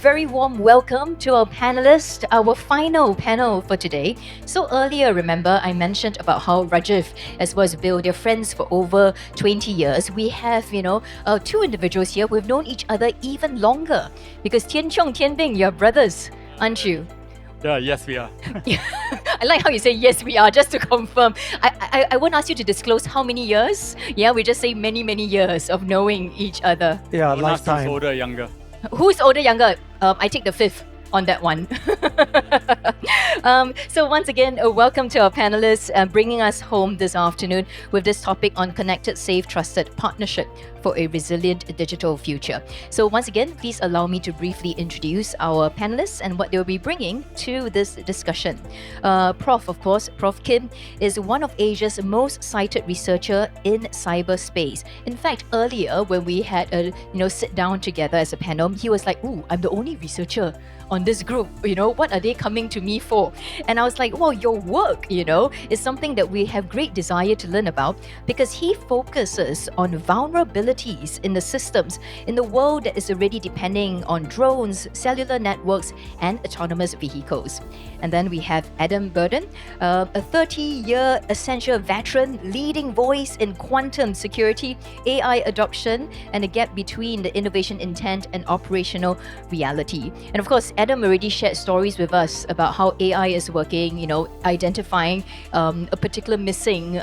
very warm welcome to our panelists, our final panel for today. So earlier, remember, I mentioned about how Rajiv as well as Bill, they're friends for over 20 years. We have, two individuals here. We've known each other even longer because Tian, Chong, Tian, Beng, you're brothers, aren't you? Yeah, yes, we are. I like how you say yes, we are, just to confirm. I won't ask you to disclose how many years. Yeah, we just say many, many years of knowing each other. Yeah, Don't ask who's lifetime. older or younger. Who's older, younger? I take the fifth on that one. So once again, welcome to our panelists, bringing us home this afternoon with this topic on connected, safe, trusted partnership for a resilient digital future. So once again, please allow me to briefly introduce our panelists and what they'll be bringing to this discussion. Prof, of course, Prof Kim is one of Asia's most cited researcher in cyberspace. In fact, earlier when we had a sit down together as a panel, he was like, "Ooh, I'm the only researcher on this group, what are they coming to me for?" And I was like, well, your work, is something that we have great desire to learn about, because he focuses on vulnerabilities in the systems in the world that is already depending on drones, cellular networks, and autonomous vehicles. And then we have Adam Burden, a 30-year Accenture veteran, leading voice in quantum security, AI adoption, and a gap between the innovation intent and operational reality. And of course, Adam already shared stories with us about how AI is working, identifying a particular missing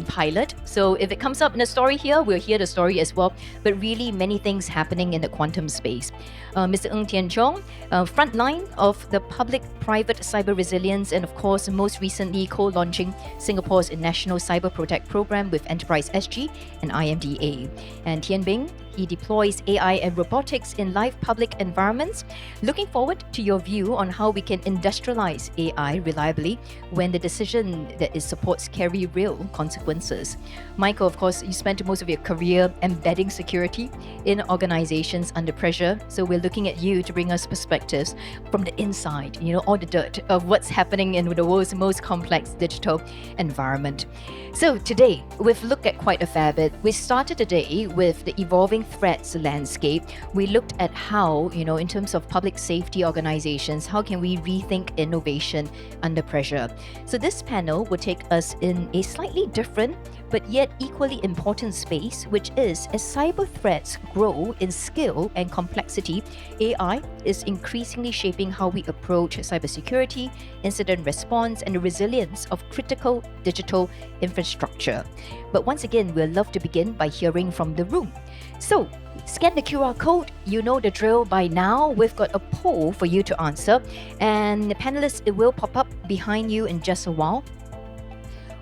pilot. So if it comes up in a story here, we'll hear the story as well. But really many things happening in the quantum space. Mr. Ng Tian Chong, frontline of the public-private cyber resilience, and of course, most recently co-launching Singapore's National Cyber Protect Program with HTXsg and IMDA. And Tian Beng, he deploys AI and robotics in live public environments. Looking forward to your view on how we can industrialize AI reliably when the decision that it supports carry real consequences. Michael, of course, you spent most of your career embedding security in organizations under pressure. So we're looking at you to bring us perspectives from the inside, all the dirt of what's happening in the world's most complex digital environment. So today, we've looked at quite a fair bit. We started the day with the evolving threats landscape. We looked at how, in terms of public safety organizations, how can we rethink innovation under pressure? So this panel will take us in a slightly different but yet equally important space, which is as cyber threats grow in scale and complexity, AI is increasingly shaping how we approach cybersecurity, incident response, and the resilience of critical digital infrastructure. But once again, we'd love to begin by hearing from the room. So, scan the QR code. You know the drill by now. We've got a poll for you to answer, and the panelists, it will pop up behind you in just a while.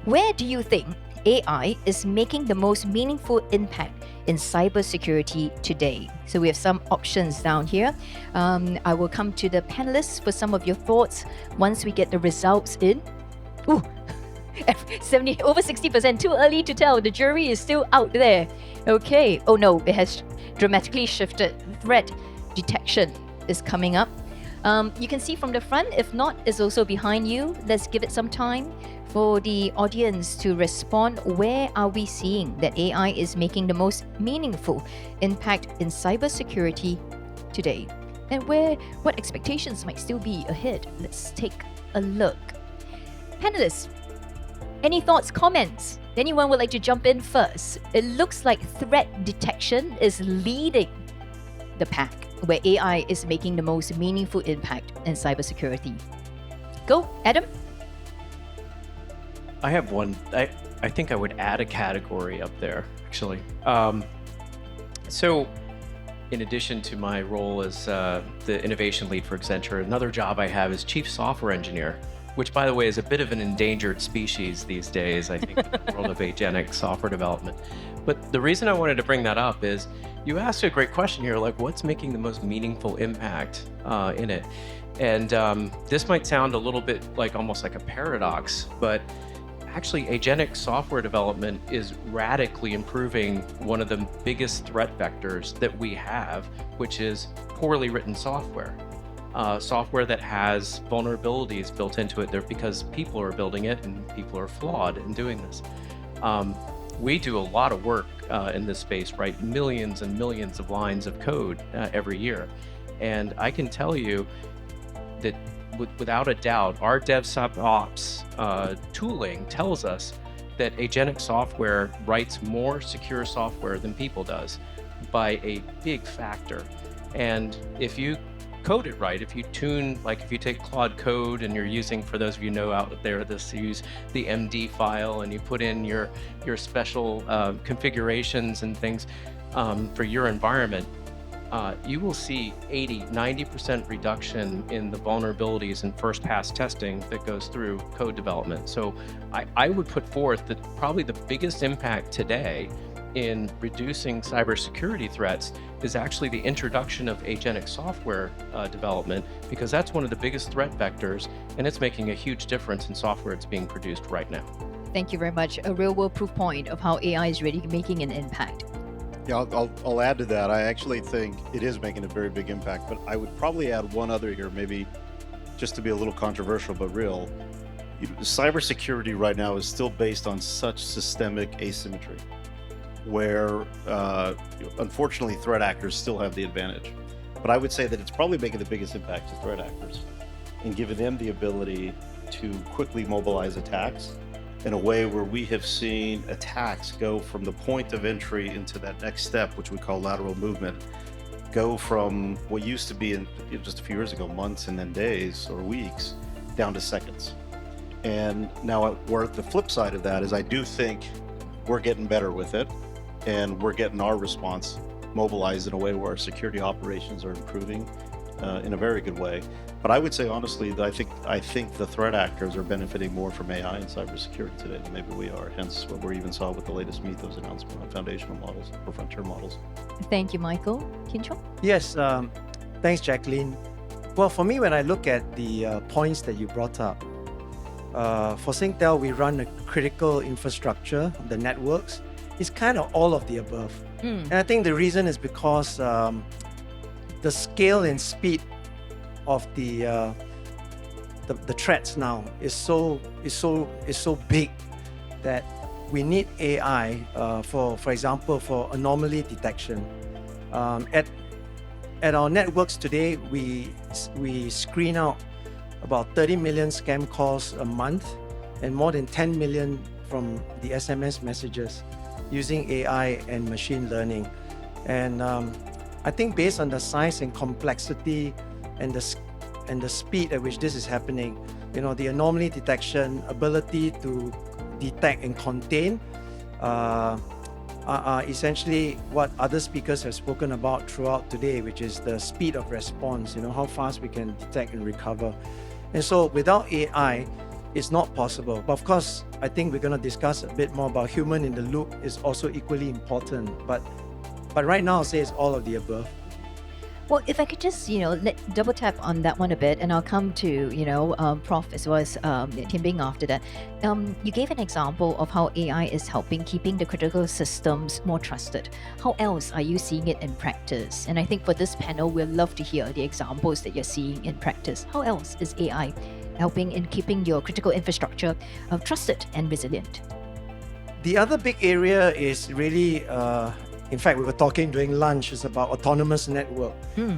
Where do you think AI is making the most meaningful impact in cybersecurity today? So we have some options down here. I will come to the panelists for some of your thoughts once we get the results in. Ooh, over 60%, too early to tell. The jury is still out there. Okay. Oh no, it has dramatically shifted. Threat detection is coming up. You can see from the front. If not, it's also behind you. Let's give it some time for the audience to respond. Where are we seeing that AI is making the most meaningful impact in cybersecurity today? And what expectations might still be ahead? Let's take a look. Panelists, any thoughts, comments? Anyone would like to jump in first? It looks like threat detection is leading the pack, where AI is making the most meaningful impact in cybersecurity. Go, Adam. I have one. I think I would add a category up there, actually. So, in addition to my role as the innovation lead for Accenture, another job I have is chief software engineer, which, by the way, is a bit of an endangered species these days, I think, in the world of agentic software development. But the reason I wanted to bring that up is you asked a great question here, like what's making the most meaningful impact in it? And this might sound a little bit like almost like a paradox, but actually agentic software development is radically improving one of the biggest threat vectors that we have, which is poorly written software. Software that has vulnerabilities built into it there because people are building it and people are flawed in doing this. We do a lot of work in this space, write millions and millions of lines of code every year. And I can tell you that without a doubt, our DevSecOps tooling tells us that agentic software writes more secure software than people does by a big factor. And if you code it right, if you tune, like if you take Claude Code and you're using, for those of you know out there, this use the MD file and you put in your special configurations and things for your environment, you will see 80-90% reduction in the vulnerabilities in first pass testing that goes through code development. So I would put forth that probably the biggest impact today in reducing cybersecurity threats is actually the introduction of agentic software development, because that's one of the biggest threat vectors, and it's making a huge difference in software that's being produced right now. Thank you very much. A real world proof point of how AI is really making an impact. Yeah, I'll add to that. I actually think it is making a very big impact, but I would probably add one other here, maybe just to be a little controversial, but real. Cybersecurity right now is still based on such systemic asymmetry, where unfortunately threat actors still have the advantage. But I would say that it's probably making the biggest impact to threat actors and giving them the ability to quickly mobilize attacks in a way where we have seen attacks go from the point of entry into that next step, which we call lateral movement, go from what used to be in just a few years ago, months and then days or weeks, down to seconds. And now we're the flip side of that is I do think we're getting better with it, and we're getting our response mobilized in a way where our security operations are improving in a very good way. But I would say honestly that I think the threat actors are benefiting more from AI and cybersecurity today than maybe we are. Hence what we even saw with the latest Mythos announcement on foundational models or frontier models. Thank you, Michael. Chong? Yes, thanks, Jacqueline. Well, for me, when I look at the points that you brought up, for Singtel, we run a critical infrastructure, the networks. It's kind of all of the above. And I think the reason is because the scale and speed of the threats now is so big that we need AI for example, for anomaly detection. At our networks today, we screen out about 30 million scam calls a month and more than 10 million from the SMS messages using AI and machine learning. And I think based on the size and complexity and the speed at which this is happening, the anomaly detection, ability to detect and contain are essentially what other speakers have spoken about throughout today, which is the speed of response, how fast we can detect and recover. And so without AI, it's not possible. But of course, I think we're going to discuss a bit more about human in the loop is also equally important. But right now, I'll say it's all of the above. Well, if I could just, double tap on that one a bit, and I'll come to, Prof as well as Tian Beng after that. You gave an example of how AI is helping keeping the critical systems more trusted. How else are you seeing it in practice? And I think for this panel, we'd love to hear the examples that you're seeing in practice. How else is AI helping in keeping your critical infrastructure trusted and resilient? The other big area is really in fact, we were talking during lunch, is about autonomous network.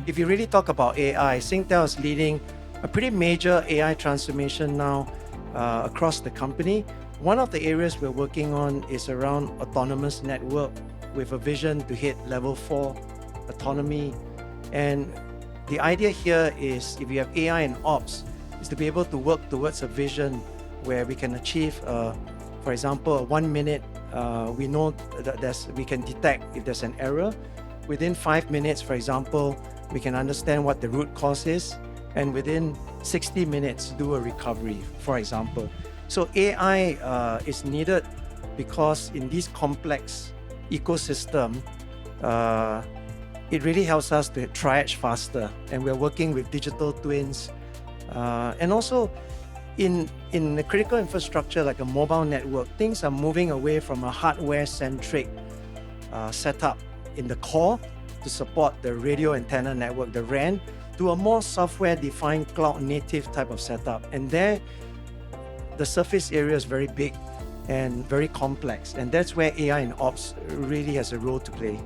If you really talk about AI, Singtel is leading a pretty major AI transformation now across the company. One of the areas we're working on is around autonomous network with a vision to hit level 4 autonomy. And the idea here is, if you have AI and ops, is to be able to work towards a vision where we can achieve, for example, 1 minute. We know that we can detect if there's an error. Within 5 minutes, for example, we can understand what the root cause is, and within 60 minutes, do a recovery, for example. So AI is needed because in this complex ecosystem, it really helps us to triage faster, and we're working with digital twins. And also, in a critical infrastructure like a mobile network, things are moving away from a hardware-centric setup in the core to support the radio antenna network, the RAN, to a more software-defined cloud-native type of setup. And there, the surface area is very big and very complex. And that's where AI and ops really has a role to play.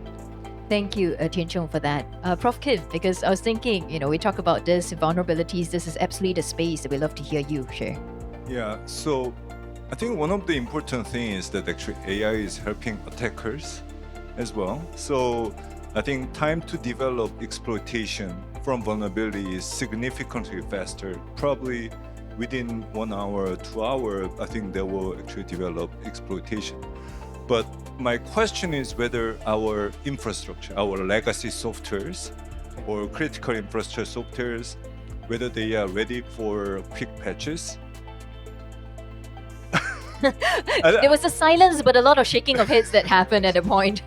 Thank you, Tian Chong, for that. Prof. Kim, because I was thinking, we talk about this vulnerabilities. This is absolutely the space that we love to hear you share. Yeah, so I think one of the important things is that actually AI is helping attackers as well. So I think time to develop exploitation from vulnerability is significantly faster. Probably within 1 hour, 2 hours, I think they will actually develop exploitation. But my question is whether our infrastructure, our legacy softwares or critical infrastructure softwares, whether they are ready for quick patches. There was a silence, but a lot of shaking of heads that happened at a point.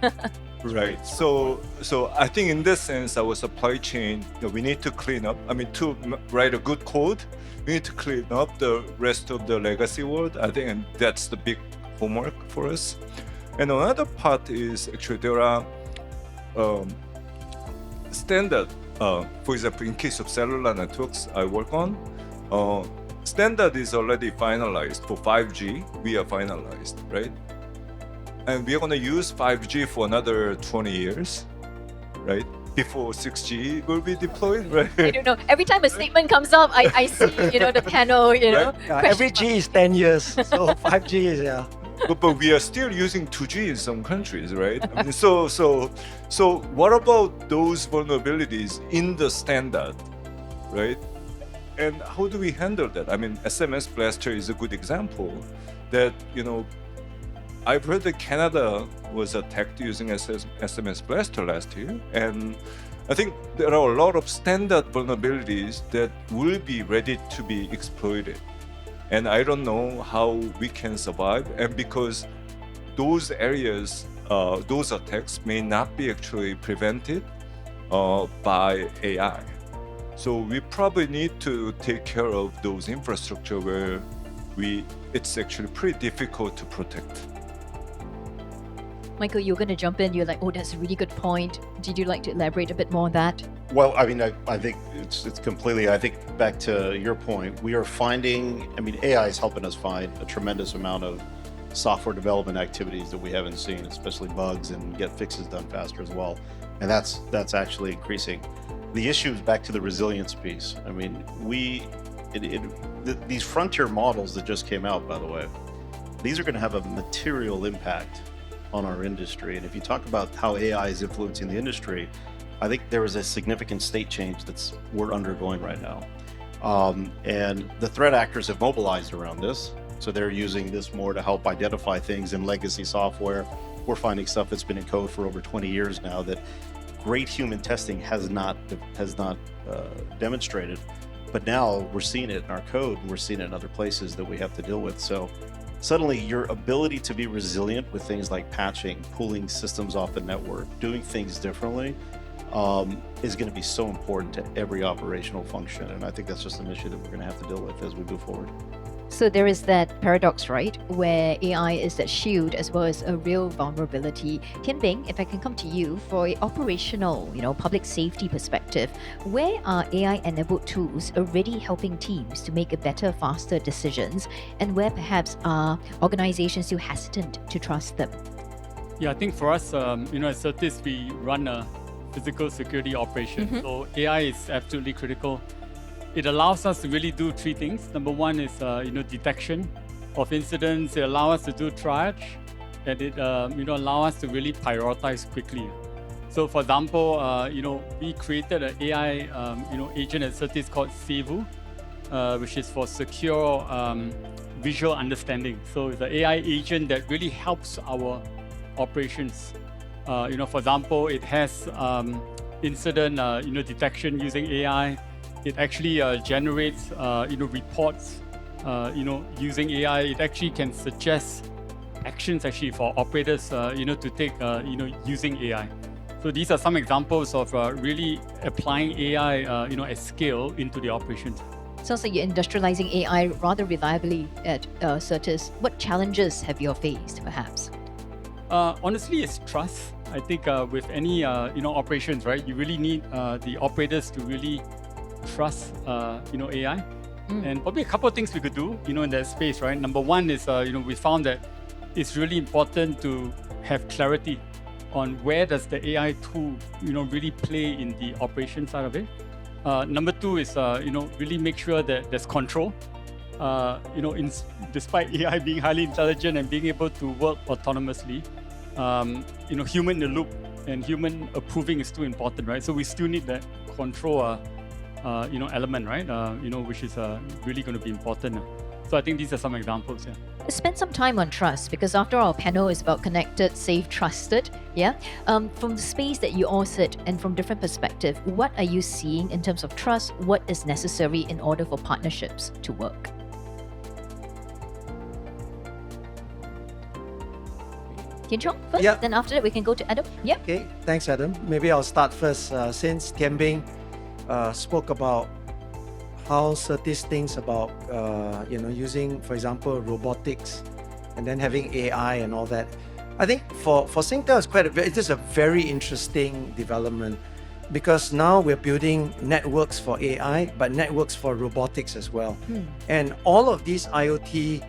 Right. So I think in this sense, our supply chain, we need to clean up. I mean, to write a good code, we need to clean up the rest of the legacy world. I think, and that's the big homework for us. And another part is actually there are standard. For example, in case of cellular networks I work on, standard is already finalized for 5G. We are finalized, right? And we are going to use 5G for another 20 years, right? Before 6G will be deployed, right? I don't know. Every time a statement comes up, I see, the panel, Right. Every G is 10 years, so 5G is, yeah. But we are still using 2G in some countries, right? I mean, so what about those vulnerabilities in the standard, right? And how do we handle that? I mean, SMS Blaster is a good example that, I've heard that Canada was attacked using SMS Blaster last year. And I think there are a lot of standard vulnerabilities that will be ready to be exploited. And I don't know how we can survive. And because those areas, those attacks may not be actually prevented by AI. So we probably need to take care of those infrastructure where it's actually pretty difficult to protect. Michael, you're going to jump in. You're like, oh, that's a really good point. Did you like to elaborate a bit more on that? Well, I mean, I think it's completely, I think back to your point, we are finding, AI is helping us find a tremendous amount of software development activities that we haven't seen, especially bugs, and get fixes done faster as well. And that's actually increasing. The issue is back to the resilience piece. I mean, these frontier models that just came out, by the way, these are going to have a material impact on our industry. And if you talk about how AI is influencing the industry, I think there is a significant state change we're undergoing right now. And the threat actors have mobilized around this. So they're using this more to help identify things in legacy software. We're finding stuff that's been in code for over 20 years now that great human testing has not demonstrated. But now we're seeing it in our code, and we're seeing it in other places that we have to deal with. So suddenly your ability to be resilient with things like patching, pulling systems off the network, doing things differently is going to be so important to every operational function. And I think that's just an issue that we're going to have to deal with as we move forward. So there is that paradox, right, where AI is that shield as well as a real vulnerability. Tian Beng, if I can come to you for an operational, public safety perspective, where are AI-enabled tools already helping teams to make better, faster decisions, and where perhaps are organizations still hesitant to trust them? Yeah, I think for us, at Certis, we run a physical security operation. So AI is absolutely critical. It allows us to really do three things. Number one is, detection of incidents. It allows us to do triage, and it, allow us to really prioritize quickly. So, for example, we created an AI, agent at Certis called Sevu, which is for secure visual understanding. So, it's an AI agent that really helps our operations. For example, it has incident, detection using AI. It actually generates, reports, using AI. It actually can suggest actions actually for operators, to take, using AI. So these are some examples of really applying AI, at scale into the operations. Sounds like you're industrializing AI rather reliably at Certis. What challenges have you faced, perhaps? Honestly, it's trust. I think with any, operations, right, you really need the operators to really trust, AI. And probably a couple of things we could do, in that space, right? Number one is, we found that it's really important to have clarity on where does the AI tool, really play in the operation side of it. Number two is, really make sure that there's control. Despite AI being highly intelligent and being able to work autonomously, human in the loop and human approving is still important, right? So we still need that control, element, right? Which is really going to be important. So I think these are some examples. Yeah. Spend some time on trust, because after our panel is about connected, safe, trusted. Yeah. From the space that you all sit and from different perspectives, what are you seeing in terms of trust? What is necessary in order for partnerships to work? Chong first, Yeah. then after that we can go to Adam. Yeah. Okay, thanks, Adam. Maybe I'll start first. Since Beng spoke about how Certis thinks about using, for example, robotics, and then having AI and all that. I think for Singtel, it is a very interesting development, because now we're building networks for AI, but networks for robotics as well. And all of these IoT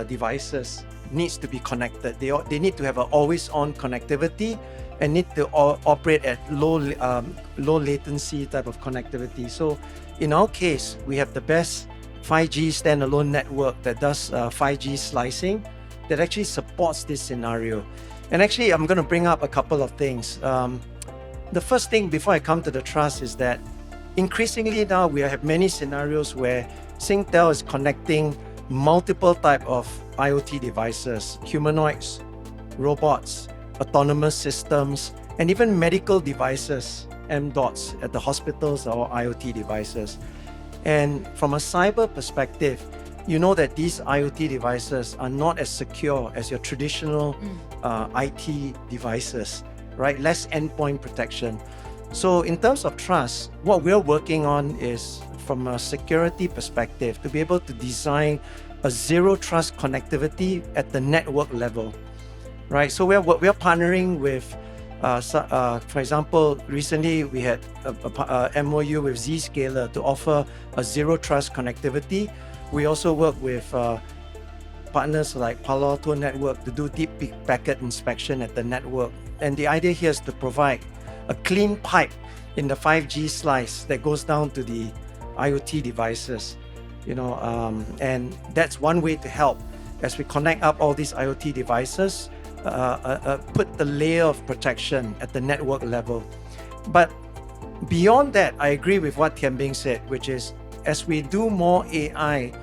devices needs to be connected. They need to have an always-on connectivity and need to operate at low latency type of connectivity. So in our case, we have the best 5G standalone network that does 5G slicing that actually supports this scenario. And actually, I'm going to bring up a couple of things. The first thing before I come to the trust is that increasingly now we have many scenarios where Singtel is connecting multiple type of IoT devices, humanoids, robots, autonomous systems, and even medical devices, MDOTs at the hospitals or IoT devices. And from a cyber perspective, you know that these IoT devices are not as secure as your traditional IT devices, right? Less endpoint protection. So in terms of trust, what we're working on is, from a security perspective, to be able to design a zero trust connectivity at the network level, right? So we're partnering with, for example, recently we had a MOU with Zscaler to offer a zero trust connectivity. We also work with partners like Palo Alto Network to do deep packet inspection at the network. And the idea here is to provide a clean pipe in the 5G slice that goes down to the IoT devices, and that's one way to help as we connect up all these IoT devices, put the layer of protection at the network level. But beyond that, I agree with what Tian Beng said, which is, as we do more AI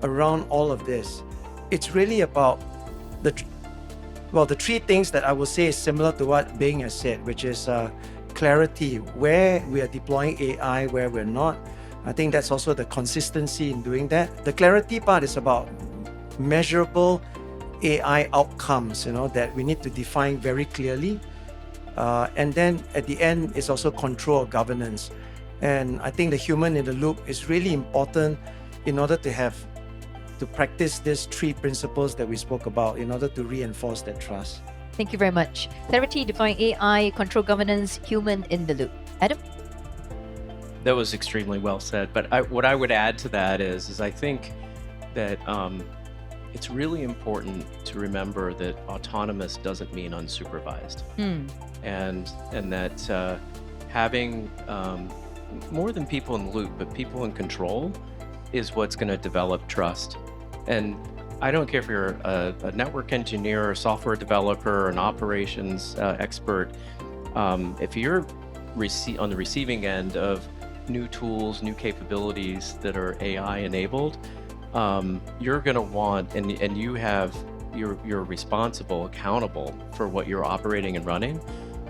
around all of this, it's really about the three things that I would say is similar to what Beng has said, which is clarity, where we are deploying AI, where we're not. I think that's also the consistency in doing that. The clarity part is about measurable AI outcomes, that we need to define very clearly. And then at the end, it's also control of governance. And I think the human in the loop is really important in order to practice these three principles that we spoke about in order to reinforce that trust. Thank you very much. Clarity, define AI, control governance, human in the loop. Adam? That was extremely well said. But what I would add to that is I think that it's really important to remember that autonomous doesn't mean unsupervised, and that having more than people in the loop, but people in control, is what's going to develop trust. And I don't care if you're a network engineer, a software developer, an operations expert. If you're on the receiving end of new tools, new capabilities that are AI enabled, you're going to want, and you're responsible, accountable for what you're operating and running.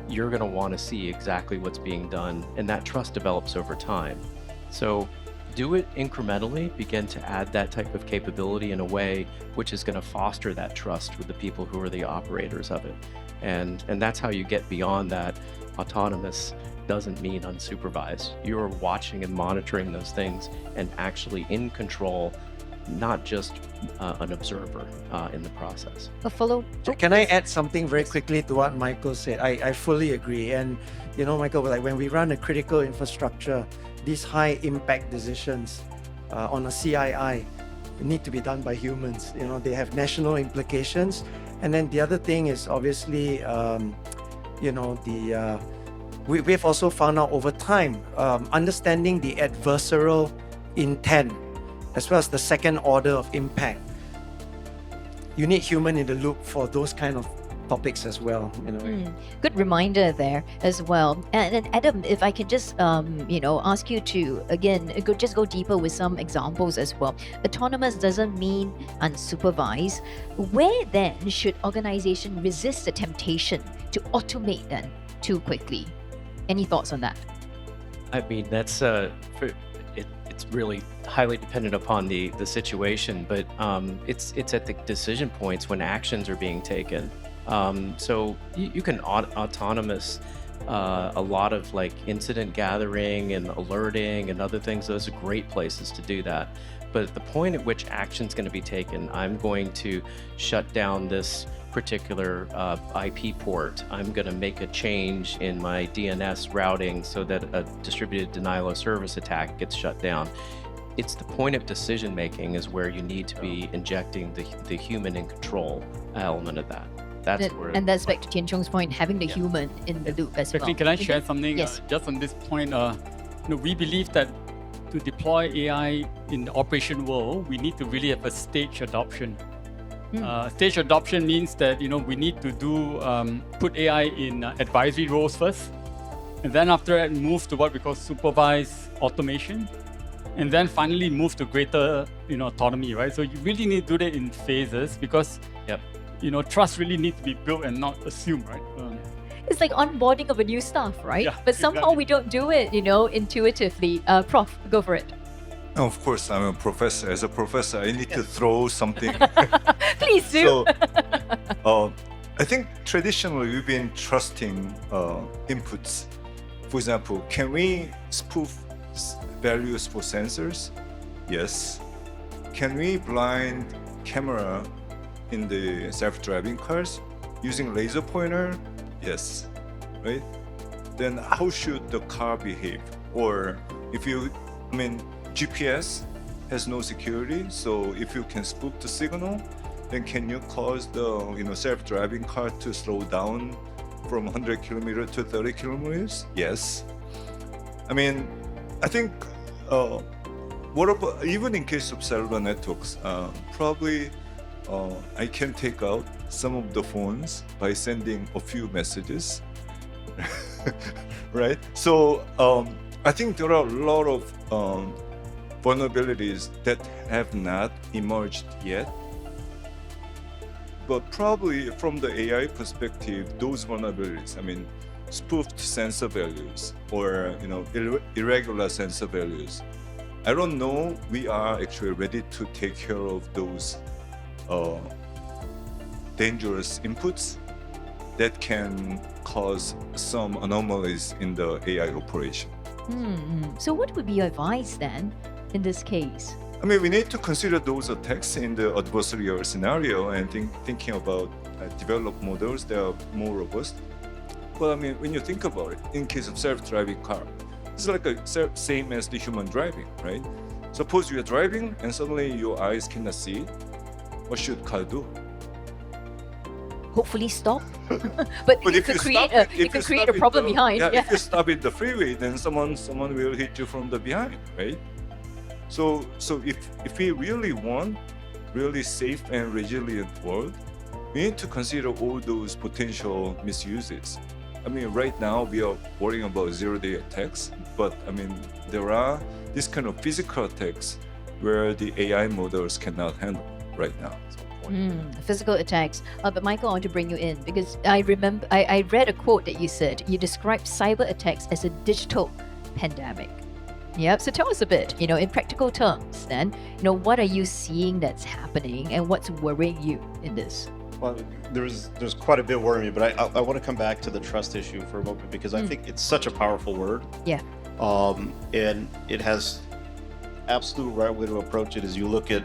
You're going to want to see exactly what's being done, and that trust develops over time. So do it incrementally, begin to add that type of capability in a way which is going to foster that trust with the people who are the operators of it. And that's how you get beyond that. Autonomous doesn't mean unsupervised. You're watching and monitoring those things and actually in control, not just an observer in the process. A follow? Can I add something very quickly to what Michael said? I fully agree. And Michael, like when we run a critical infrastructure, these high impact decisions on a CII need to be done by humans. They have national implications. And then the other thing is obviously we've also found out over time, understanding the adversarial intent as well as the second order of impact. You need human in the loop for those kind of topics as well. Good reminder there as well. And Adam, if I can just ask you to again go deeper with some examples as well. Autonomous doesn't mean unsupervised. Where then should organization resist the temptation to automate then too quickly? Any thoughts on that? I mean, that's it's really highly dependent upon the situation, but it's at the decision points when actions are being taken. So you can autonomous a lot of like incident gathering and alerting and other things. Those are great places to do that. But at the point at which action is going to be taken, I'm going to shut down this particular IP port. I'm going to make a change in my DNS routing so that a distributed denial of service attack gets shut down. It's the point of decision making is where you need to be injecting the human in control element of that. And that's back to Tian Chong's point, having the human in the loop as well. Can I share something? Yes. Just on this point, we believe that to deploy AI in the operation world, we need to really have a stage adoption. Stage adoption means that we need to put AI in advisory roles first, and then after that move to what we call supervised automation, and then finally move to greater autonomy, right? So you really need to do that in phases because trust really needs to be built and not assumed, right? It's like onboarding of a new staff, right? Yeah, but somehow we don't do it, intuitively. Prof, go for it. Of course, I'm a professor. As a professor, I need to throw something. Please do. So, I think traditionally we've been trusting inputs. For example, can we spoof values for sensors? Yes. Can we blind camera in the self-driving cars using laser pointer? Yes. Right? Then how should the car behave? Or GPS has no security, so if you can spoof the signal, then can you cause the self-driving car to slow down from 100 kilometers to 30 kilometers? Yes. I think what about even in case of cellular networks? Probably I can take out some of the phones by sending a few messages, right? So I think there are a lot of vulnerabilities that have not emerged yet. But probably from the AI perspective, those vulnerabilities, spoofed sensor values or irregular sensor values, I don't know we are actually ready to take care of those dangerous inputs that can cause some anomalies in the AI operation. So what would be your advice then in this case? We need to consider those attacks in the adversarial scenario and thinking about develop models that are more robust. But when you think about it, in case of self-driving car, it's like same as the human driving, right? Suppose you are driving and suddenly your eyes cannot see. What should car do? Hopefully stop. but it could create a problem behind. If you stop at the freeway, then someone will hit you from the behind, right? So if we really want really safe and resilient world, we need to consider all those potential misuses. Right now we are worrying about zero-day attacks, but there are this kind of physical attacks where the AI models cannot handle right now. Physical attacks. But Michael, I want to bring you in because I remember I read a quote that you said. You described cyber attacks as a digital pandemic. Yeah. So tell us a bit, in practical terms then, what are you seeing that's happening and what's worrying you in this? Well, there's quite a bit worrying me, but I want to come back to the trust issue for a moment because I think it's such a powerful word. Yeah. And it has absolute right way to approach it. As you look at,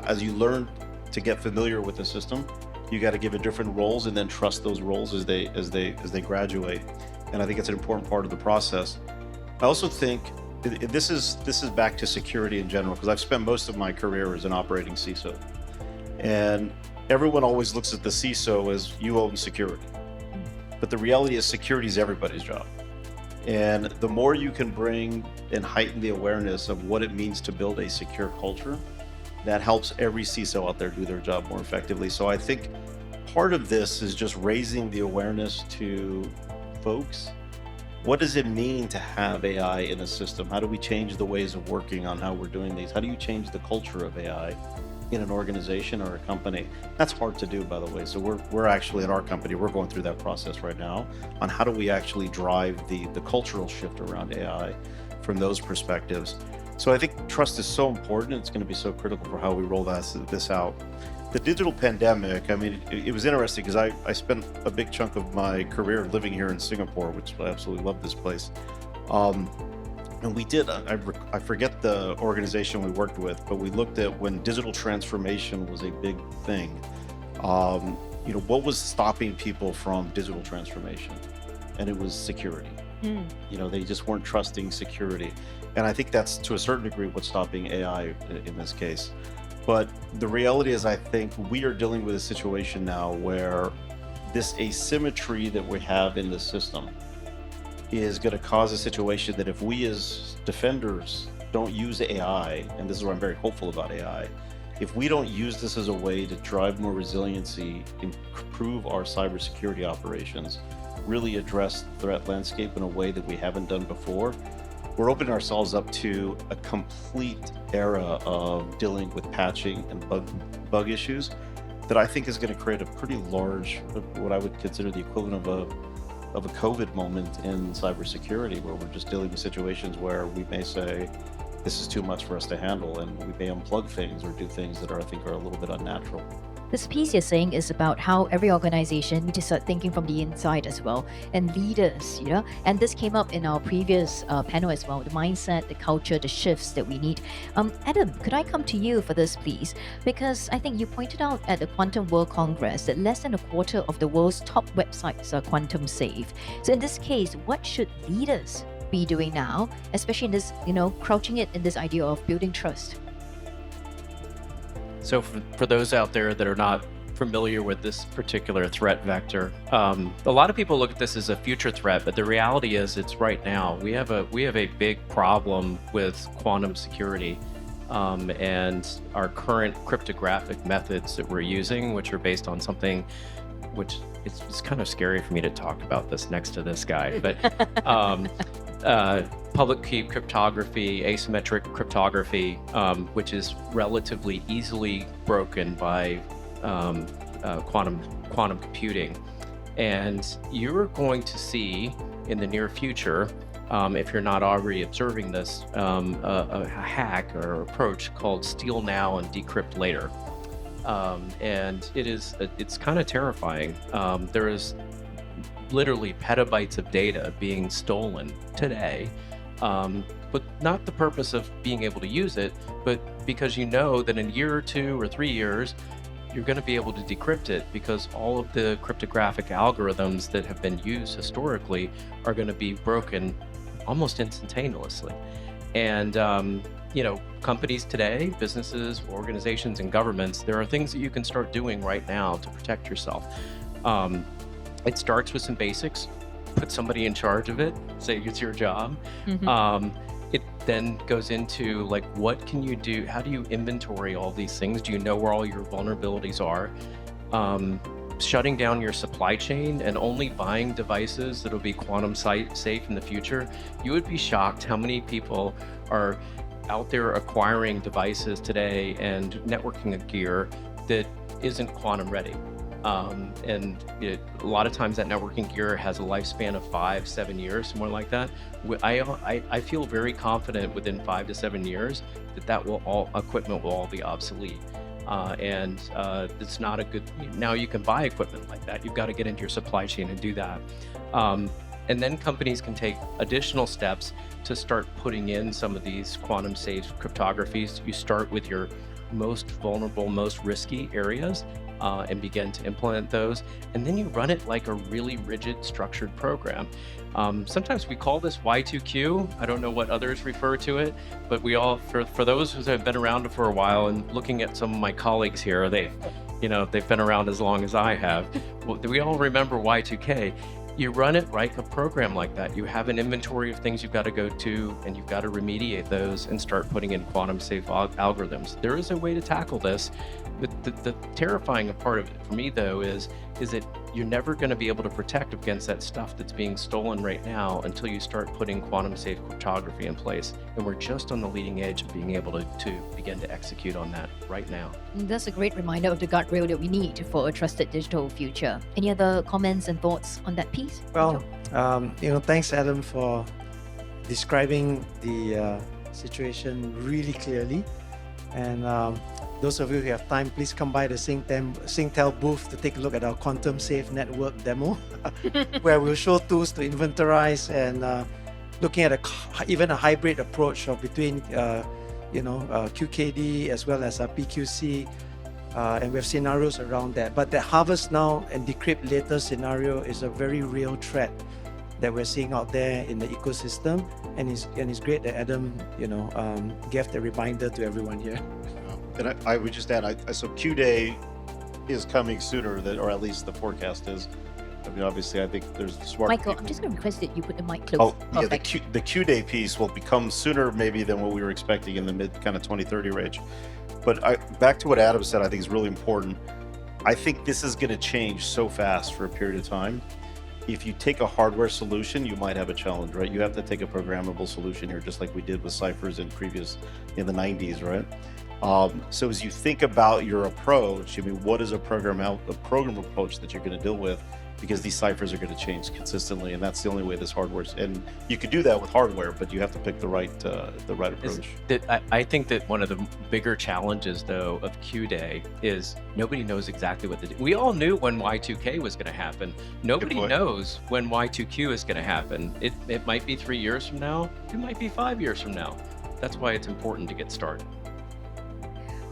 as you learn to get familiar with the system, you got to give it different roles and then trust those roles as they graduate. And I think it's an important part of the process. I also think this is back to security in general because I've spent most of my career as an operating CISO, and everyone always looks at the CISO as you own security. but the reality is security is everybody's job. And the more you can bring and heighten the awareness of what it means to build a secure culture, that helps every CISO out there do their job more effectively. So I think part of this is just raising the awareness to folks. What does it mean to have AI in a system? How do we change the ways of working on how we're doing these? How do you change the culture of AI in an organization or a company? That's hard to do, by the way. So we're actually at our company, we're going through that process right now on how do we actually drive the cultural shift around AI from those perspectives. So I think trust is so important. It's going to be so critical for how we roll this out. The digital pandemic, I mean, it was interesting because I spent a big chunk of my career living here in Singapore, which I absolutely love this place. And we did, I forget the organization we worked with, but we looked at when digital transformation was a big thing. What was stopping people from digital transformation? And it was security. They just weren't trusting security. And I think that's to a certain degree what's stopping AI in this case. But the reality is I think we are dealing with a situation now where this asymmetry that we have in the system is going to cause a situation that if we as defenders don't use AI, and this is where I'm very hopeful about AI, if we don't use this as a way to drive more resiliency, improve our cybersecurity operations, really address the threat landscape in a way that we haven't done before, we're opening ourselves up to a complete era of dealing with patching and bug issues that I think is going to create a pretty large, what I would consider the equivalent of a COVID moment in cybersecurity, where we're just dealing with situations where we may say, this is too much for us to handle, and we may unplug things or do things that I think are a little bit unnatural. This piece you're saying is about how every organization needs to start thinking from the inside as well, and leaders, and this came up in our previous panel as well, the mindset, the culture, the shifts that we need. Adam, could I come to you for this, please? Because I think you pointed out at the Quantum World Congress that less than a quarter of the world's top websites are quantum safe. So in this case, what should leaders be doing now, especially in this, crouching it in this idea of building trust? So for those out there that are not familiar with this particular threat vector, a lot of people look at this as a future threat, but the reality is it's right now. We have a big problem with quantum security, and our current cryptographic methods that we're using, which are based on something which it's kind of scary for me to talk about this next to this guy, but public key cryptography, asymmetric cryptography, which is relatively easily broken by quantum computing. And you're going to see in the near future, if you're not already observing this, a hack or approach called steal now and decrypt later. And it's kind of terrifying. There is literally petabytes of data being stolen today, but not the purpose of being able to use it, but because you know that in a year or 2 or 3 years, you're going to be able to decrypt it, because all of the cryptographic algorithms that have been used historically are going to be broken almost instantaneously. And companies today, businesses, organizations, and governments, there are things that you can start doing right now to protect yourself. It starts with some basics. Put somebody in charge of it, say it's your job. It then goes into like, what can you do? How do you inventory all these things? Do you know where all your vulnerabilities are? Shutting down your supply chain and only buying devices that'll be quantum safe in the future. You would be shocked how many people are out there acquiring devices today and networking gear that isn't quantum ready. And a lot of times that networking gear has a lifespan of 5-7 years, somewhere like that. I feel very confident within 5 to 7 years that equipment will all be obsolete. And it's not a good, now you can buy equipment like that. You've got to get into your supply chain and do that. And then companies can take additional steps to start putting in some of these quantum safe cryptographies. You start with your most vulnerable, most risky areas, and begin to implement those. And then you run it like a really rigid, structured program. Sometimes we call this Y2Q. I don't know what others refer to it, but we all, for those who have been around for a while, and looking at some of my colleagues here, they've been around as long as I have. We all remember Y2K. You run it like a program like that. You have an inventory of things you've got to go to, and you've got to remediate those and start putting in quantum safe algorithms. There is a way to tackle this, but the terrifying part of it for me, though, is that you're never going to be able to protect against that stuff that's being stolen right now until you start putting quantum safe cryptography in place. And we're just on the leading edge of being able to begin to execute on that right now. That's a great reminder of the guardrail that we need for a trusted digital future. Any other comments and thoughts on that piece? Well, thanks, Adam, for describing the situation really clearly. And those of you who have time, please come by the Singtel booth to take a look at our quantum safe network demo, where we'll show tools to inventorize and looking at even a hybrid approach of between QKD as well as PQC, and we have scenarios around that. But the harvest now and decrypt later scenario is a very real threat that we're seeing out there in the ecosystem, and it's great that Adam gave the reminder to everyone here. And I would just add, so Q-Day is coming sooner, or at least the forecast is. I mean, obviously, I think there's smart Michael, people. I'm just going to request that you put the mic close. Oh, yeah, the Q-Day piece will become sooner maybe than what we were expecting in the mid kind of 2030 range. But back to what Adam said, I think is really important. I think this is going to change so fast for a period of time. If you take a hardware solution, you might have a challenge, right? You have to take a programmable solution here, just like we did with ciphers in the 90s, right? So as you think about your approach, I mean, what is a program approach that you're going to deal with? Because these ciphers are going to change consistently, and that's the only way this hardware's. And you could do that with hardware, but you have to pick the right approach. I think that one of the bigger challenges, though, of Q-Day is nobody knows exactly what to do. We all knew when Y2K was going to happen. Nobody knows when Y2Q is going to happen. It might be 3 years from now. It might be 5 years from now. That's why it's important to get started.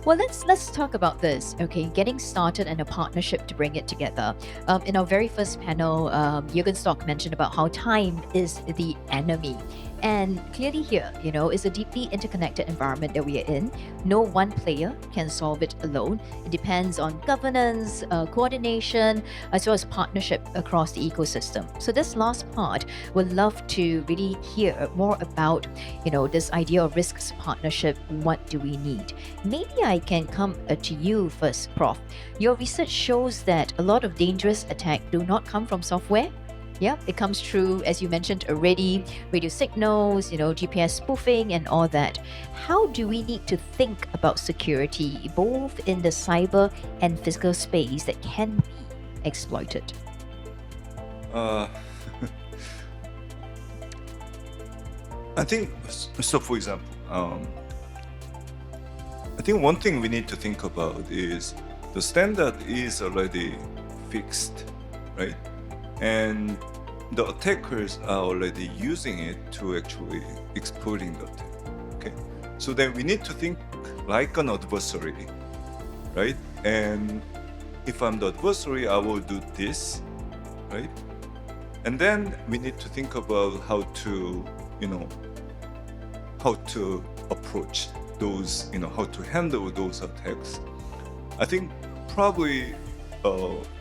Well, let's talk about this. Okay, getting started and a partnership to bring it together. In our very first panel, Jürgen Stock mentioned about how time is the enemy. And clearly here, it's a deeply interconnected environment that we are in. No one player can solve it alone. It depends on governance, coordination, as well as partnership across the ecosystem. So this last part, we'd love to really hear more about, this idea of risks partnership. What do we need? Maybe I can come to you first, Prof. Your research shows that a lot of dangerous attacks do not come from software. Yeah, it comes through, as you mentioned already, radio signals, GPS spoofing and all that. How do we need to think about security, both in the cyber and physical space that can be exploited? I think, so for example, I think one thing we need to think about is the standard is already fixed, right? And the attackers are already using it to actually exploiting the attack. Okay, so then we need to think like an adversary, right? And if I'm the adversary, I will do this, right? And then we need to think about how to approach those, how to handle those attacks. I think probably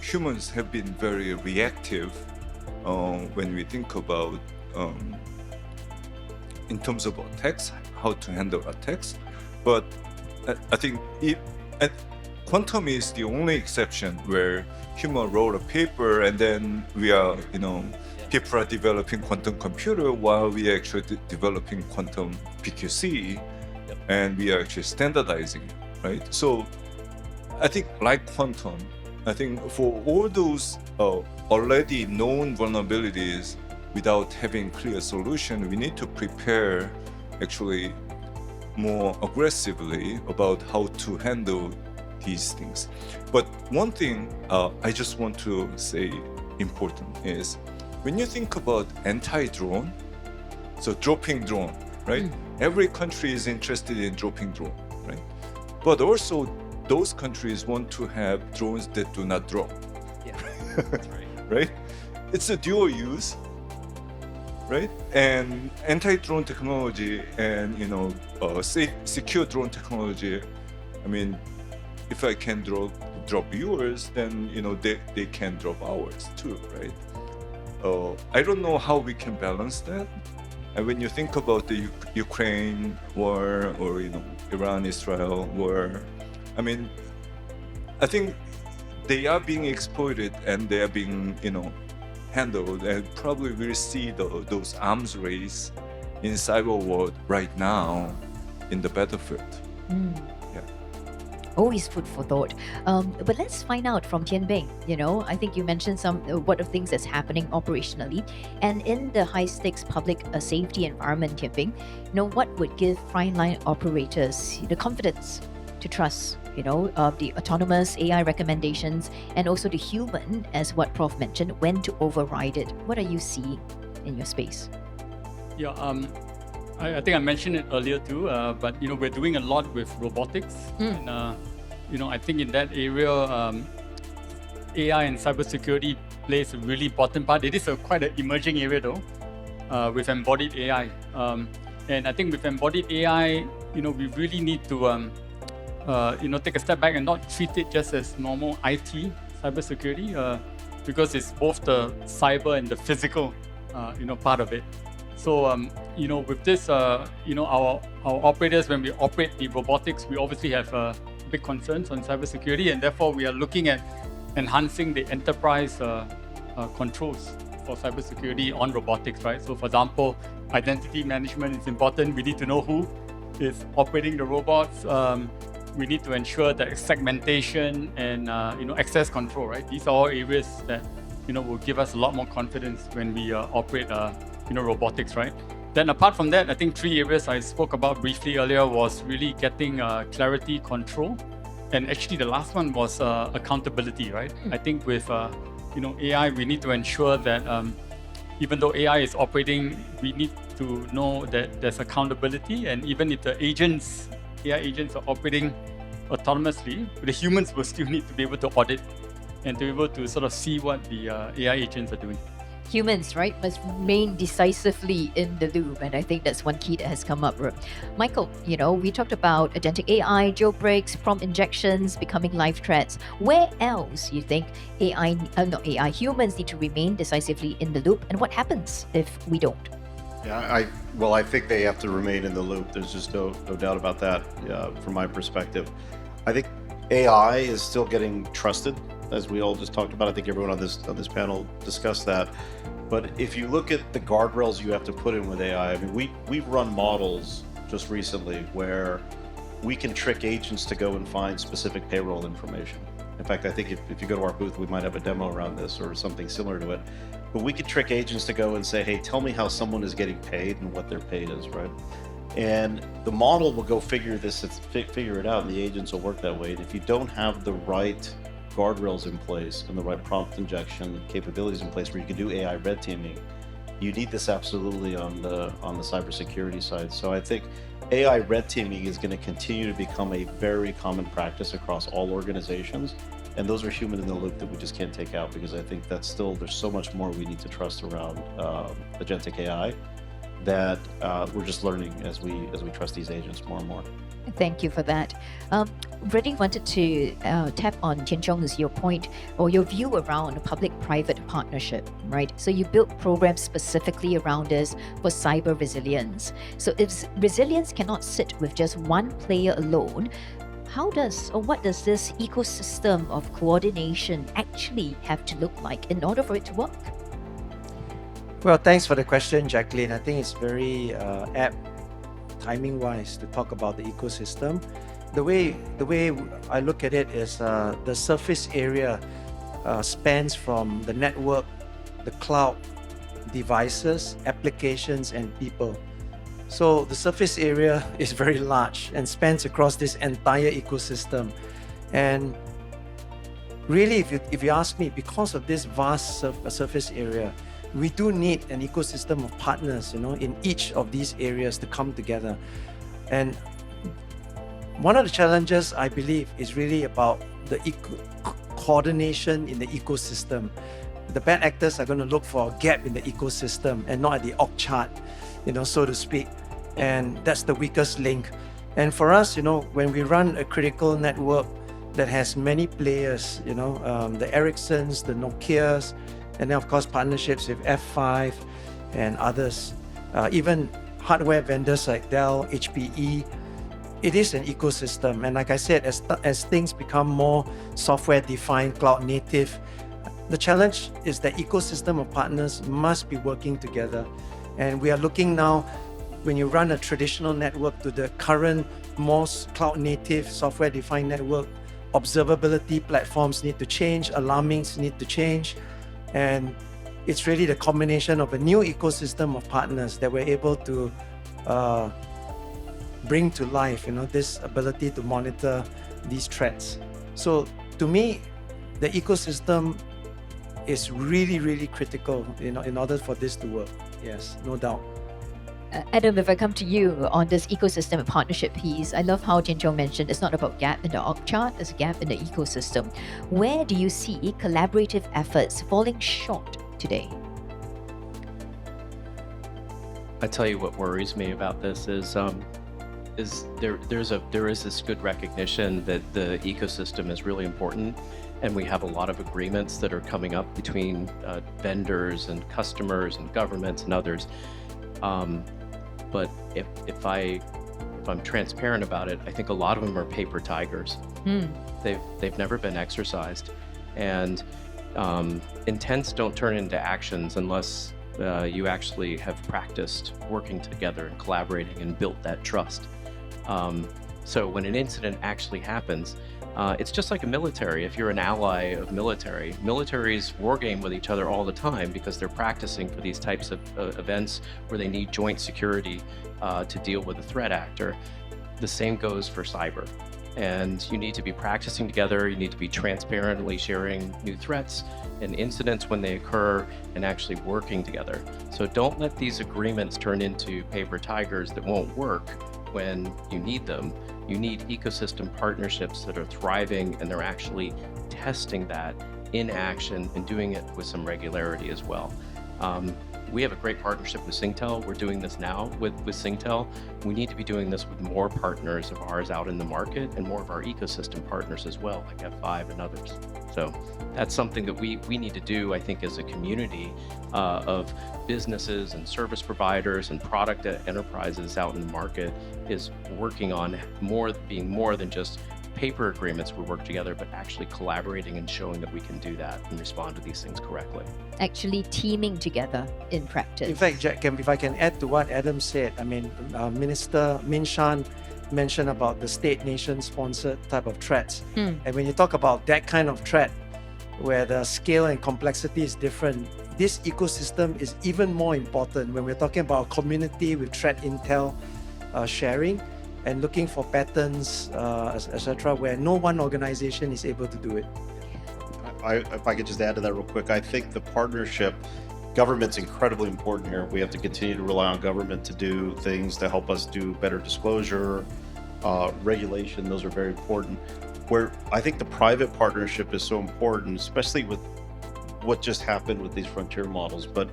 humans have been very reactive when we think about in terms of attacks, how to handle attacks. But I think quantum is the only exception where human wrote a paper and then we are, people are developing quantum computer while we are actually developing quantum PQC, and we are actually standardizing it, right? So I think like quantum, I think for all those already known vulnerabilities without having clear solution, we need to prepare actually more aggressively about how to handle these things. But one thing I just want to say important is when you think about anti-drone, so dropping drone, right? Every country is interested in dropping drone, right? But also those countries want to have drones that do not drop. Yeah, that's right. Right? It's a dual use, right? And anti-drone technology and secure drone technology. I mean, if I can drop yours, then they can drop ours too, right? I don't know how we can balance that. And when you think about the Ukraine war or Iran-Israel war, I mean, I think they are being exploited and they are being handled, and probably we'll see those arms race in cyber war right now in the battlefield. Always food for thought. But let's find out from Tian Beng. I think you mentioned some what of things that's happening operationally, and in the high stakes public safety environment, Tian Beng, what would give frontline operators the confidence to trust, the autonomous AI recommendations, and also the human, as what Prof mentioned, when to override it. What are you seeing in your space? Yeah, I think I mentioned it earlier too, but we're doing a lot with robotics, and I think in that area, AI and cybersecurity plays a really important part. It is quite an emerging area though, with embodied AI, and I think with embodied AI, we really need to take a step back and not treat it just as normal IT cybersecurity, because it's both the cyber and the physical, part of it. So, with this, our operators, when we operate the robotics, we obviously have big concerns on cybersecurity, and therefore we are looking at enhancing the enterprise controls for cybersecurity on robotics, right? So, for example, identity management is important. We need to know who is operating the robots. We need to ensure that segmentation and access control, right? These are all areas that will give us a lot more confidence when we operate robotics, right? Then apart from that, I think 3 areas I spoke about briefly earlier was really getting clarity, control, and actually the last one was accountability, right? I think with AI, we need to ensure that even though AI is operating, we need to know that there's accountability, and even if the AI agents are operating autonomously, the humans will still need to be able to audit and to be able to sort of see what the AI agents are doing. Humans, right, must remain decisively in the loop, and I think that's one key that has come up. Michael, we talked about agentic AI, jailbreaks, prompt injections becoming live threats. Where else you think humans need to remain decisively in the loop, and what happens if we don't? Yeah, I think they have to remain in the loop. There's just no doubt about that from my perspective. I think AI is still getting trusted, as we all just talked about. I think everyone on this panel discussed that. But if you look at the guardrails you have to put in with AI, I mean, we've run models just recently where we can trick agents to go and find specific payroll information. In fact, I think if you go to our booth, we might have a demo around this or something similar to it. But we could trick agents to go and say, hey, tell me how someone is getting paid and what their pay is, right? And the model will go figure it out, and the agents will work that way. And if you don't have the right guardrails in place and the right prompt injection capabilities in place where you can do AI red teaming, you need this absolutely on the cybersecurity side. So I think AI red teaming is going to continue to become a very common practice across all organizations. And those are human in the loop that we just can't take out, because I think that's there's so much more we need to trust around agentic AI that we're just learning as we trust these agents more and more. Thank you for that. Really wanted to tap on Tian Chong's your point or your view around public-private partnership, right? So you built programs specifically around this for cyber resilience. So if resilience cannot sit with just one player alone, what does this ecosystem of coordination actually have to look like in order for it to work? Well, thanks for the question, Jacqueline. I think it's very apt, timing-wise, to talk about the ecosystem. The way I look at it is the surface area spans from the network, the cloud, devices, applications, and people. So the surface area is very large and spans across this entire ecosystem. And really, if you ask me, because of this vast surface area, we do need an ecosystem of partners, in each of these areas to come together. And one of the challenges, I believe, is really about the coordination in the ecosystem. The bad actors are going to look for a gap in the ecosystem and not at the org chart, so to speak. And that's the weakest link. And for us, when we run a critical network that has many players, the Ericssons, the Nokias, And then, of course, partnerships with F5 and others, even hardware vendors like Dell, HPE. It is an ecosystem. And like I said, as things become more software-defined, cloud-native, the challenge is that ecosystem of partners must be working together. And we are looking now, when you run a traditional network to the current, most cloud-native, software-defined network, observability platforms need to change, alarmings need to change. And it's really the combination of a new ecosystem of partners that we're able to bring to life, this ability to monitor these threats. So to me, the ecosystem is really, really critical, in order for this to work. Yes, no doubt. Adam, if I come to you on this ecosystem and partnership piece, I love how Chong mentioned it's not about gap in the org chart, it's a gap in the ecosystem. Where do you see collaborative efforts falling short today? I tell you what worries me about this is there is this good recognition that the ecosystem is really important, and we have a lot of agreements that are coming up between vendors and customers and governments and others. But if I'm transparent about it, I think a lot of them are paper tigers. They've never been exercised, and intents don't turn into actions unless you actually have practiced working together and collaborating and built that trust. So when an incident actually happens, it's just like a military. If you're an ally of militaries war game with each other all the time because they're practicing for these types of events where they need joint security to deal with a threat actor. The same goes for cyber. And you need to be practicing together, you need to be transparently sharing new threats and incidents when they occur and actually working together. So don't let these agreements turn into paper tigers that won't work when you need them. You need ecosystem partnerships that are thriving and they're actually testing that in action and doing it with some regularity as well. We have a great partnership with Singtel. We're doing this now with Singtel. We need to be doing this with more partners of ours out in the market and more of our ecosystem partners as well, like F5 and others. So that's something that we need to do, I think, as a community of businesses and service providers and product enterprises out in the market, is working on being more than just paper agreements we work together, but actually collaborating and showing that we can do that and respond to these things correctly. Actually teaming together in practice. In fact, Jack, if I can add to what Adam said, Minister Min Shan mentioned about the state nation sponsored type of threats. And when you talk about that kind of threat, where the scale and complexity is different, this ecosystem is even more important when we're talking about a community with threat intel sharing and looking for patterns, etc., where no one organization is able to do it. If I could just add to that real quick, I think the partnership, government's incredibly important here. We have to continue to rely on government to do things to help us do better disclosure, regulation. Those are very important. Where I think the private partnership is so important, especially with what just happened with these frontier models. But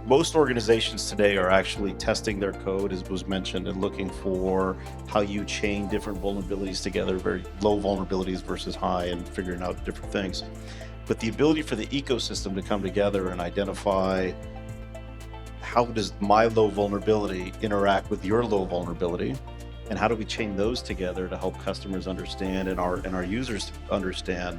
most organizations today are actually testing their code, as was mentioned, and looking for how you chain different vulnerabilities together, very low vulnerabilities versus high, and figuring out different things. But the ability for the ecosystem to come together and identify how does my low vulnerability interact with your low vulnerability, and how do we chain those together to help customers understand and our users understand,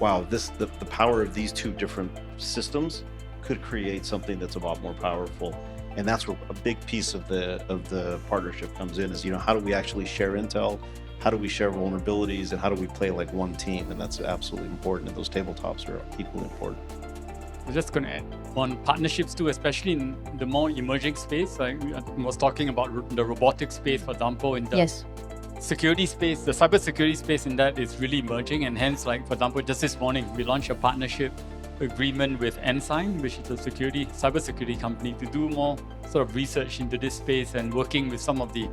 wow, the power of these two different systems could create something that's a lot more powerful. And that's where a big piece of the partnership comes in, is, how do we actually share intel, how do we share vulnerabilities, and how do we play like one team? And that's absolutely important, and those tabletops are equally important. I'm just going to add on partnerships too, especially in the more emerging space. Like I was talking about the robotics space, for example, in the security space, the cybersecurity space in that is really emerging. And hence, like, for example, just this morning, we launched a partnership agreement with Ensign, which is a cybersecurity company, to do more sort of research into this space and working with some of the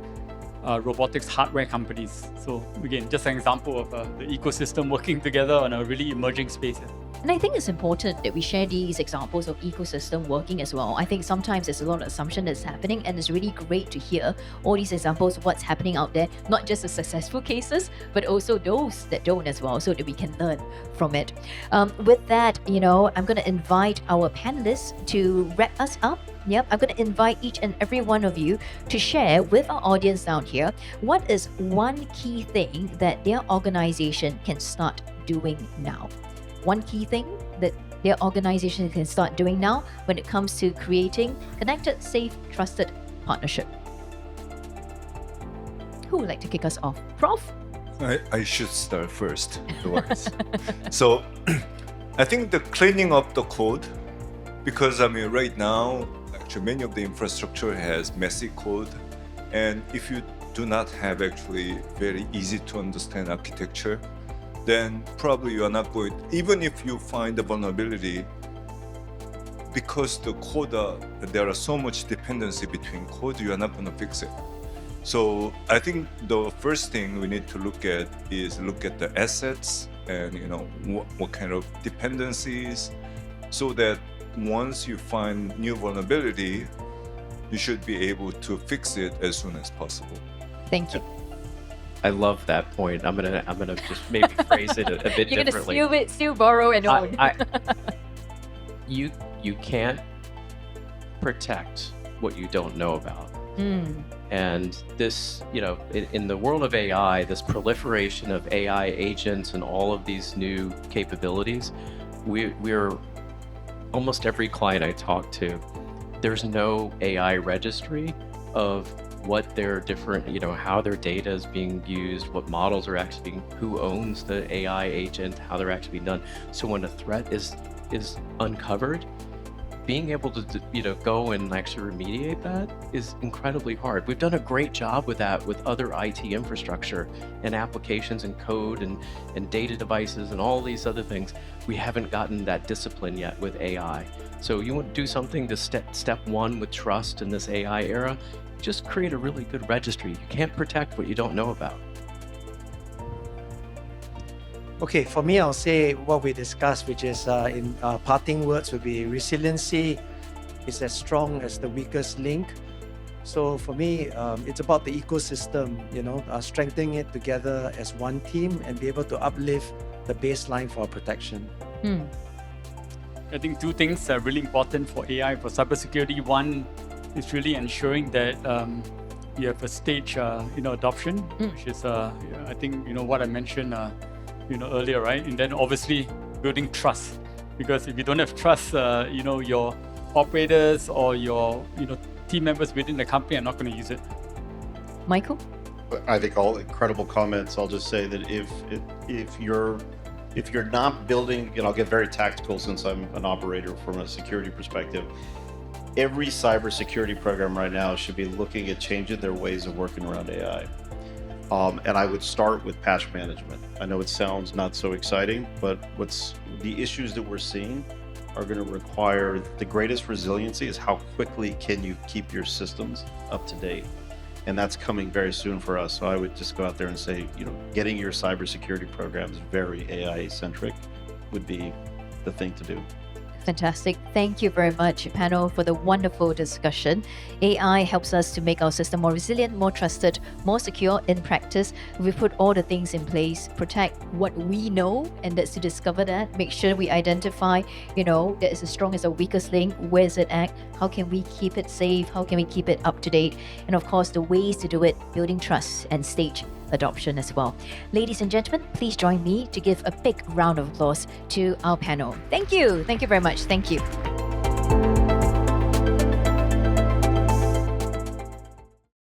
robotics hardware companies. So again, just an example of the ecosystem working together on a really emerging space. And I think it's important that we share these examples of ecosystem working as well. I think sometimes there's a lot of assumption that's happening, and it's really great to hear all these examples of what's happening out there, not just the successful cases, but also those that don't as well, so that we can learn from it. With that, I'm going to invite our panelists to wrap us up. Yep, I'm going to invite each and every one of you to share with our audience down here what is one key thing that their organization can start doing now. One key thing that their organization can start doing now when it comes to creating connected, safe, trusted partnership. Who would like to kick us off? Prof? I should start first. Otherwise. So I think the cleaning up the code, because right now, actually many of the infrastructure has messy code. And if you do not have actually very easy to understand architecture, then probably you are not going, even if you find the vulnerability, because the code, there are so much dependency between code, you are not going to fix it. So I think the first thing we need to look at is look at the assets and what kind of dependencies, so that once you find new vulnerability, you should be able to fix it as soon as possible. Thank you. I love that point. I'm gonna just maybe phrase it a bit You're differently. going to steal, borrow, and own. You can't protect what you don't know about. And this, in the world of AI, this proliferation of AI agents and all of these new capabilities, we're almost every client I talk to, there's no AI registry of what their different, how their data is being used, what models are actually being, who owns the AI agent, how they're actually being done. So when a threat is uncovered, being able to go and actually remediate that is incredibly hard. We've done a great job with that with other IT infrastructure and applications and code and data devices and all these other things. We haven't gotten that discipline yet with AI. So you want to do something to step one with trust in this AI era, just create a really good registry. You can't protect what you don't know about. Okay, for me, I'll say what we discussed, which is in parting words would be resiliency is as strong as the weakest link. So for me, it's about the ecosystem, strengthening it together as one team and be able to uplift the baseline for our protection. I think two things are really important for AI, for cybersecurity. One is really ensuring that you have a stage, adoption, which is, I think, what I mentioned, earlier, right? And then obviously building trust, because if you don't have trust, your operators or your, team members within the company are not going to use it. Michael? I think all incredible comments. I'll just say that if you're not building, I'll get very tactical since I'm an operator from a security perspective. Every cybersecurity program right now should be looking at changing their ways of working around AI. And I would start with patch management. I know it sounds not so exciting, but the issues that we're seeing are going to require the greatest resiliency is how quickly can you keep your systems up to date. And that's coming very soon for us. So I would just go out there and say, getting your cybersecurity programs very AI centric would be the thing to do. Fantastic. Thank you very much, panel, for the wonderful discussion. AI helps us to make our system more resilient, more trusted, more secure in practice. We put all the things in place, protect what we know, and that's to discover that, make sure we identify, that is as strong as our weakest link, where is it at, how can we keep it safe, how can we keep it up to date, and of course, the ways to do it, building trust and stage adoption as well. Ladies and gentlemen, please join me to give a big round of applause to our panel. Thank you. Thank you very much. Thank you.